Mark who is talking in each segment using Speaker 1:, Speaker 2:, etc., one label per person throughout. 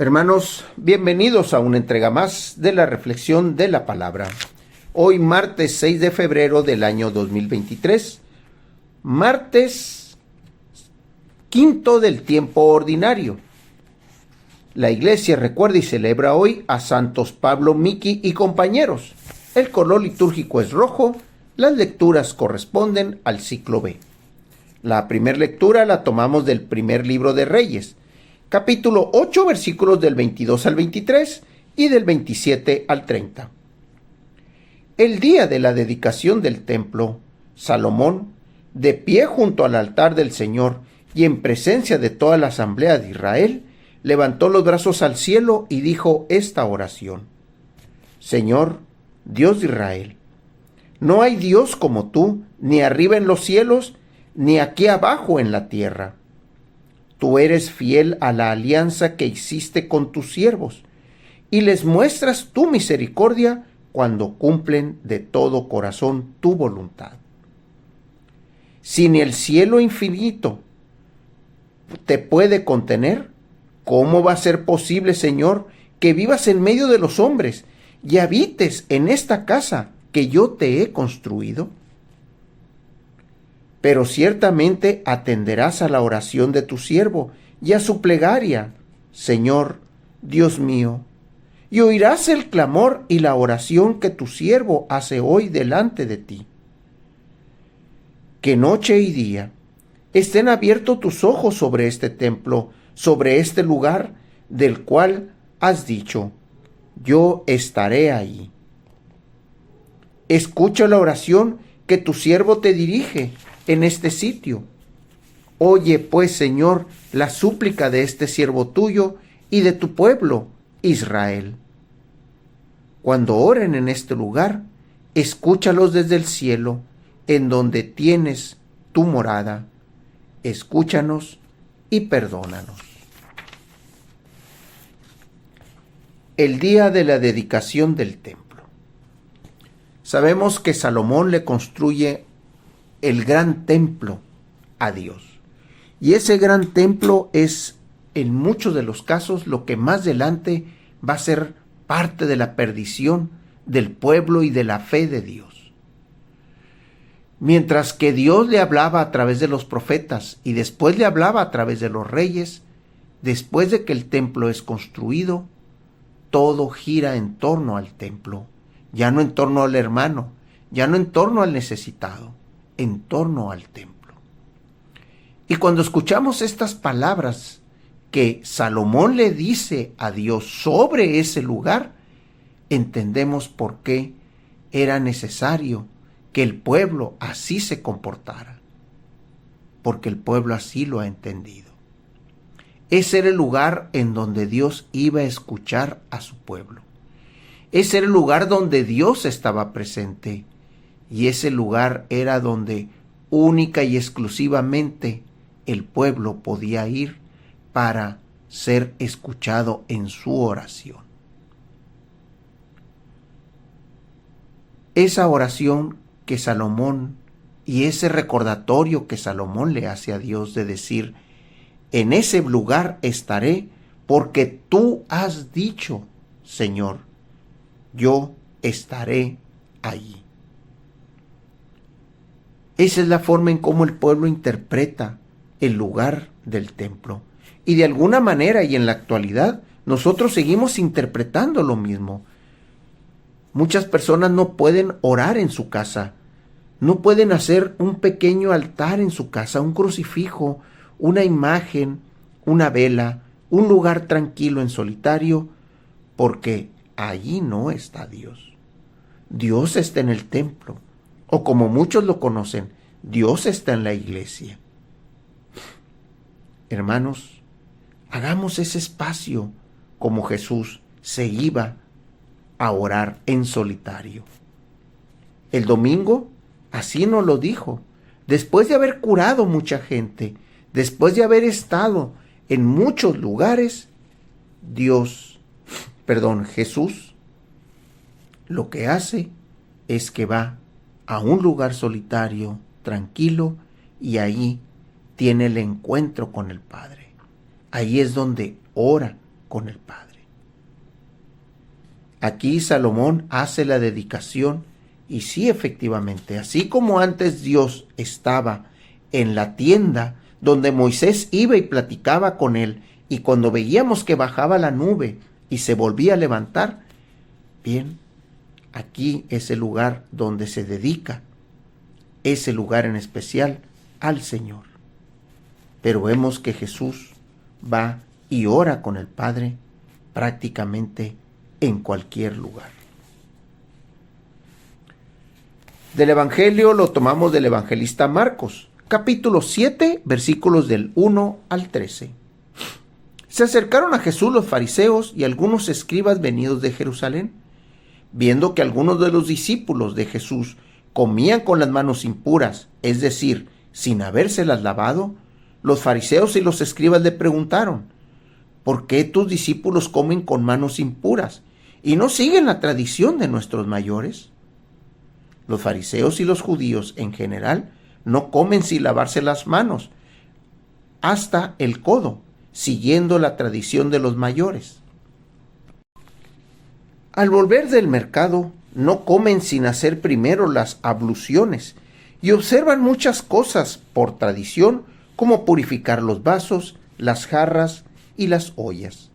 Speaker 1: Hermanos, bienvenidos a una entrega más de la reflexión de la palabra. Hoy martes 6 de febrero del año 2023, martes quinto del tiempo ordinario. La iglesia recuerda y celebra hoy a santos Pablo, Miki y compañeros. El color litúrgico es rojo, las lecturas corresponden al ciclo B. La primera lectura la tomamos del primer libro de Reyes, capítulo 8, versículos del 22 al 23 y del 27 al 30. El día de la dedicación del templo, Salomón, de pie junto al altar del Señor y en presencia de toda la asamblea de Israel, levantó los brazos al cielo y dijo esta oración: Señor, Dios de Israel, no hay Dios como tú, ni arriba en los cielos, ni aquí abajo en la tierra. Tú eres fiel a la alianza que hiciste con tus siervos, y les muestras tu misericordia cuando cumplen de todo corazón tu voluntad. Si ni el cielo infinito te puede contener, ¿cómo va a ser posible, Señor, que vivas en medio de los hombres y habites en esta casa que yo te he construido? Pero ciertamente atenderás a la oración de tu siervo y a su plegaria, Señor, Dios mío, y oirás el clamor y la oración que tu siervo hace hoy delante de ti. Que noche y día estén abiertos tus ojos sobre este templo, sobre este lugar del cual has dicho, yo estaré ahí. Escucha la oración que tu siervo te dirige en este sitio. Oye, pues, Señor, la súplica de este siervo tuyo y de tu pueblo, Israel. Cuando oren en este lugar, escúchalos desde el cielo, en donde tienes tu morada. Escúchanos y perdónanos. El día de la dedicación del templo. Sabemos que Salomón le construye el gran templo a Dios. Y ese gran templo es, en muchos de los casos, lo que más adelante va a ser parte de la perdición del pueblo y de la fe de Dios. Mientras que Dios le hablaba a través de los profetas y después le hablaba a través de los reyes, después de que el templo es construido, todo gira en torno al templo, ya no en torno al hermano, ya no en torno al necesitado, en torno al templo. Y cuando escuchamos estas palabras que Salomón le dice a Dios sobre ese lugar, entendemos por qué era necesario que el pueblo así se comportara, porque el pueblo así lo ha entendido. Ese era el lugar en donde Dios iba a escuchar a su pueblo. Ese era el lugar donde Dios estaba presente. Y ese lugar era donde única y exclusivamente el pueblo podía ir para ser escuchado en su oración. Esa oración que Salomón y ese recordatorio que Salomón le hace a Dios de decir, en ese lugar estaré porque tú has dicho, Señor, yo estaré allí. Esa es la forma en cómo el pueblo interpreta el lugar del templo. Y de alguna manera y en la actualidad nosotros seguimos interpretando lo mismo. Muchas personas no pueden orar en su casa, no pueden hacer un pequeño altar en su casa, un crucifijo, una imagen, una vela, un lugar tranquilo en solitario, porque allí no está Dios. Dios está en el templo. O como muchos lo conocen, Dios está en la iglesia. Hermanos, hagamos ese espacio como Jesús se iba a orar en solitario. El domingo así nos lo dijo. Después de haber curado mucha gente, después de haber estado en muchos lugares, Jesús lo que hace es que va a un lugar solitario, tranquilo, y ahí tiene el encuentro con el Padre. Ahí es donde ora con el Padre. Aquí Salomón hace la dedicación y sí, efectivamente, así como antes Dios estaba en la tienda donde Moisés iba y platicaba con él, y cuando veíamos que bajaba la nube y se volvía a levantar, bien, aquí es el lugar donde se dedica ese lugar en especial al Señor. Pero vemos que Jesús va y ora con el Padre prácticamente en cualquier lugar. Del Evangelio lo tomamos del evangelista Marcos, capítulo 7, versículos del 1 al 13. Se acercaron a Jesús los fariseos y algunos escribas venidos de Jerusalén, viendo que algunos de los discípulos de Jesús comían con las manos impuras, es decir, sin habérselas lavado. Los fariseos y los escribas le preguntaron: ¿por qué tus discípulos comen con manos impuras y no siguen la tradición de nuestros mayores? Los fariseos y los judíos en general no comen sin lavarse las manos hasta el codo, siguiendo la tradición de los mayores. Al volver del mercado, no comen sin hacer primero las abluciones y observan muchas cosas por tradición, como purificar los vasos, las jarras y las ollas.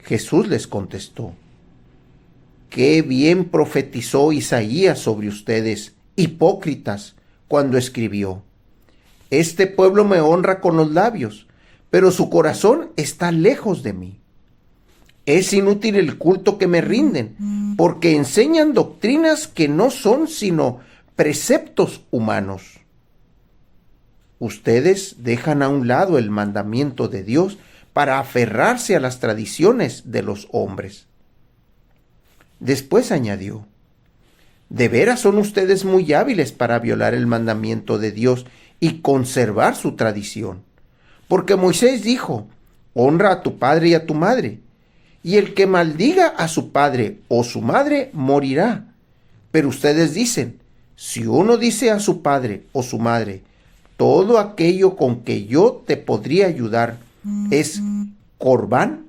Speaker 1: Jesús les contestó: qué bien profetizó Isaías sobre ustedes, hipócritas, cuando escribió: este pueblo me honra con los labios, pero su corazón está lejos de mí. Es inútil el culto que me rinden, porque enseñan doctrinas que no son sino preceptos humanos. Ustedes dejan a un lado el mandamiento de Dios para aferrarse a las tradiciones de los hombres. Después añadió: de veras son ustedes muy hábiles para violar el mandamiento de Dios y conservar su tradición. Porque Moisés dijo: honra a tu padre y a tu madre, y el que maldiga a su padre o su madre morirá. Pero ustedes dicen: si uno dice a su padre o su madre, todo aquello con que yo te podría ayudar es corbán,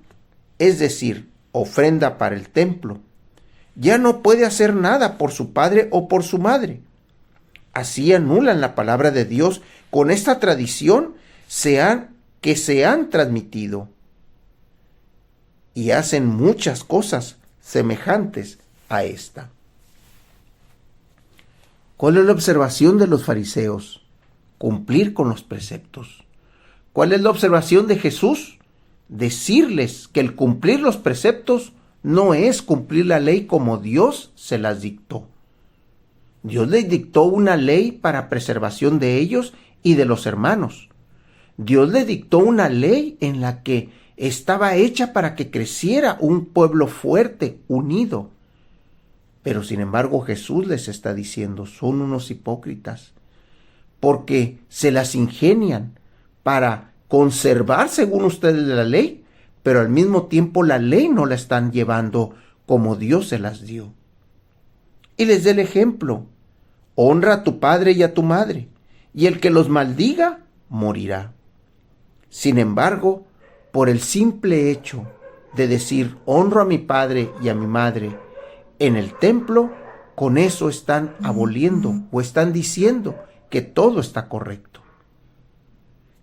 Speaker 1: es decir, ofrenda para el templo, ya no puede hacer nada por su padre o por su madre. Así anulan la palabra de Dios con esta tradición que se han transmitido, y hacen muchas cosas semejantes a esta. ¿Cuál es la observación de los fariseos? Cumplir con los preceptos. ¿Cuál es la observación de Jesús? Decirles que el cumplir los preceptos no es cumplir la ley como Dios se las dictó. Dios les dictó una ley para preservación de ellos y de los hermanos. Dios les dictó una ley en la que estaba hecha para que creciera un pueblo fuerte, unido. Pero sin embargo Jesús les está diciendo: son unos hipócritas, porque se las ingenian para conservar según ustedes la ley, pero al mismo tiempo la ley no la están llevando como Dios se las dio. Y les da el ejemplo: honra a tu padre y a tu madre, y el que los maldiga morirá. Sin embargo, por el simple hecho de decir honro a mi padre y a mi madre en el templo, con eso están aboliendo o están diciendo que todo está correcto.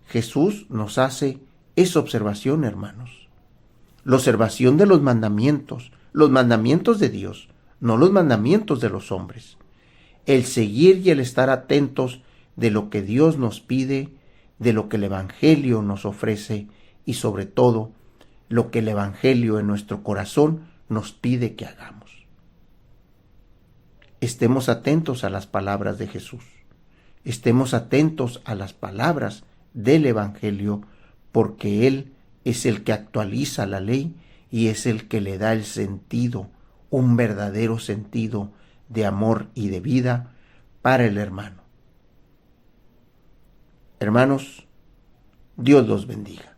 Speaker 1: Jesús nos hace esa observación, hermanos. La observación de los mandamientos de Dios, no los mandamientos de los hombres. El seguir y el estar atentos de lo que Dios nos pide, de lo que el Evangelio nos ofrece y sobre todo lo que el Evangelio en nuestro corazón nos pide que hagamos. Estemos atentos a las palabras de Jesús. Estemos atentos a las palabras del Evangelio, porque Él es el que actualiza la ley y es el que le da el sentido, un verdadero sentido de amor y de vida para el hermano. Hermanos, Dios los bendiga.